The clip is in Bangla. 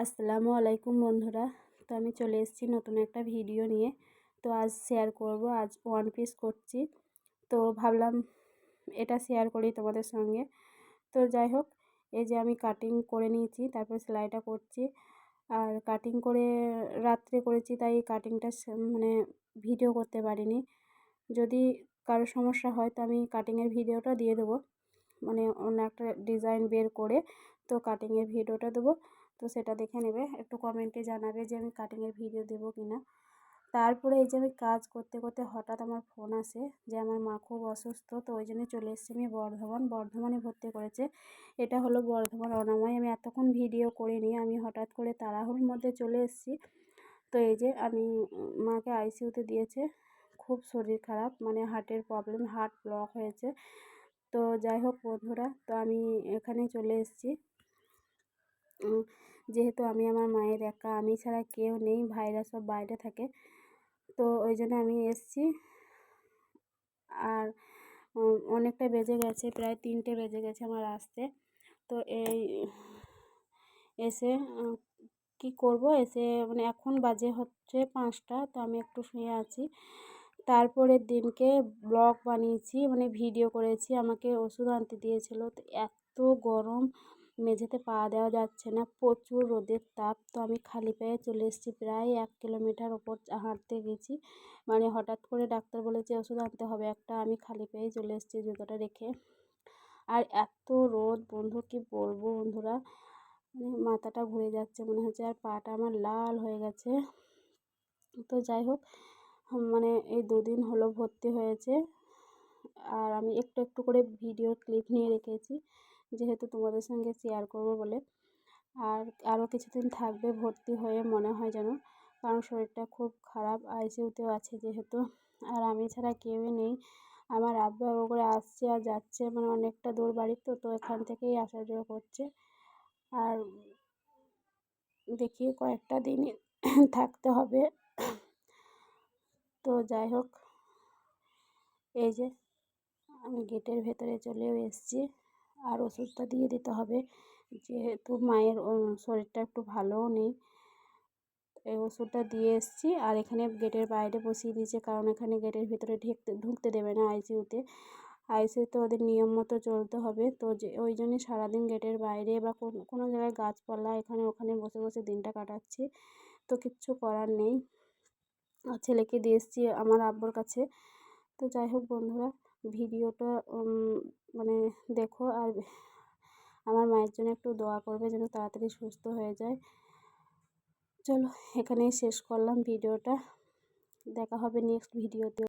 আসসালামু আলাইকুম বন্ধুরা। তো আমি চলে এসেছি নতুন একটা ভিডিও নিয়ে। তো আজ শেয়ার করব, আজ ওয়ান পিস করছি। তো ভাবলাম এটা শেয়ার করি তোমাদের সঙ্গে। তো যাই হোক, এই যে আমি কাটিং করে নিয়েছি, তারপর সেলাইটা করছি। আর কাটিং করে রাত্রে করেছি, তাই কাটিংটা মানে ভিডিও করতে পারিনি। যদি কারো সমস্যা হয় তো আমি কাটিংয়ের ভিডিওটা দিয়ে দেবো, মানে অন্য একটা ডিজাইন বের করে তো কাটিংয়ের ভিডিওটা দেবো। তো সেটা দেখে নেবে, একটু কমেন্টে জানাবে যে আমি কাটিংয়ের ভিডিও দেবো কি না। তারপরে এই যে আমি কাজ করতে করতে হঠাৎ আমার ফোন আসে যে আমার মা খুব অসুস্থ, তো ওই জন্য চলে এসেছি আমি বর্ধমানে ভর্তি করেছে। এটা হলো বর্ধমান অনাময়। আমি এতক্ষণ ভিডিও করিনি, আমি হঠাৎ করে তাড়াহুড়োর মধ্যে চলে এসেছি। তো এই যে আমি মাকে আইসিইউতে দিয়েছে, খুব শরীর খারাপ, মানে হার্টের প্রবলেম, হার্ট ব্লক হয়েছে। তো যাই হোক বন্ধুরা, তো আমি এখানে চলে এসেছি। যেহেতু আমি আমার মায়ের একা, আমি ছাড়া কেউ নেই, ভাইরা সব বাইরে থাকে, তো ওই জন্য আমি এসেছি। আর অনেকটা বেজে গেছে, প্রায় 3টে বেজে গেছে আমার আসতে। তো এই এসে কি করব, এসে মানে এখন বাজে হচ্ছে 5টা, তো আমি একটু শুয়ে আছি। তারপরের দিনকে ব্লগ বানিয়েছি, মানে ভিডিও করেছি। আমাকে ওষুধ আনতে দিয়েছিল, তো এত গরম, মেঝেতে পা দেওয়া যাচ্ছে না, প্রচুর রোদের তাপ। তো আমি খালি পায়ে চলে এসেছি, প্রায় 1 কিলোমিটার ওপর হাঁটতে গেছি। মানে হঠাৎ করে ডাক্তার বলেছে ওষুধ আনতে হবে একটা, আমি খালি পায়ে চলে এসেছি জুতোটা রেখে। আর এত রোদ বন্ধু, কি বলবো বন্ধুরা, মানে মাথাটা ঘুরে যাচ্ছে মনে হচ্ছে, আর পাটা আমার লাল হয়ে গেছে। তো যাই হোক, মানে এই 2 দিন হলো ভর্তি হয়েছে। আর আমি একটু একটু করে ভিডিও ক্লিপ নিয়ে রেখেছি, যেহেতু তোমাদের সঙ্গে শেয়ার করব বলে। আর আরও কিছুদিন থাকবে ভর্তি হয়ে মনে হয় যেন, কারণ শরীরটা খুব খারাপ, আইসিইউতেও আছে যেহেতু। আর আমি ছাড়া কেউই নেই। আমার আব্বা করে আসছে আর যাচ্ছে, মানে অনেকটা দূর বাড়ি, তো তো এখান থেকেই আসা যাওয়া করছে। আর দেখি কয়েকটা দিনই থাকতে হবে। তো যাই হোক, এই যে আমি গেটের ভেতরে চলেও এসেছি। আর ওষুধটা দিয়ে দিতে হবে, যেহেতু মায়ের শরীরটা একটু ভালোও নেই। এই ওষুধটা দিয়ে এসেছি, আর এখানে গেটের বাইরে বসিয়ে দিয়েছে, কারণ এখানে গেটের ভিতরে ঢুকতে দেবে না আইসিইউতে। আইসিইউতে ওদের নিয়ম মতো চলতে হবে, তো যে ওই জন্যই সারাদিন গেটের বাইরে বা কোনো জায়গায় গাছপালা এখানে ওখানে বসে বসে দিনটা কাটাচ্ছি। তো কিচ্ছু করার নেই। আর ছেলেকে দিয়ে এসেছি আমার আব্বুর কাছে। তো যাই হোক বন্ধুরা, ভিডিওটা মানে দেখো, আর আমার মায়ের জন্য একটু দোয়া করবে যেন তাড়াতাড়ি সুস্থ হয়ে যায়। চলো, এখানেই শেষ করলাম ভিডিওটা। দেখা হবে নেক্সট ভিডিওতে।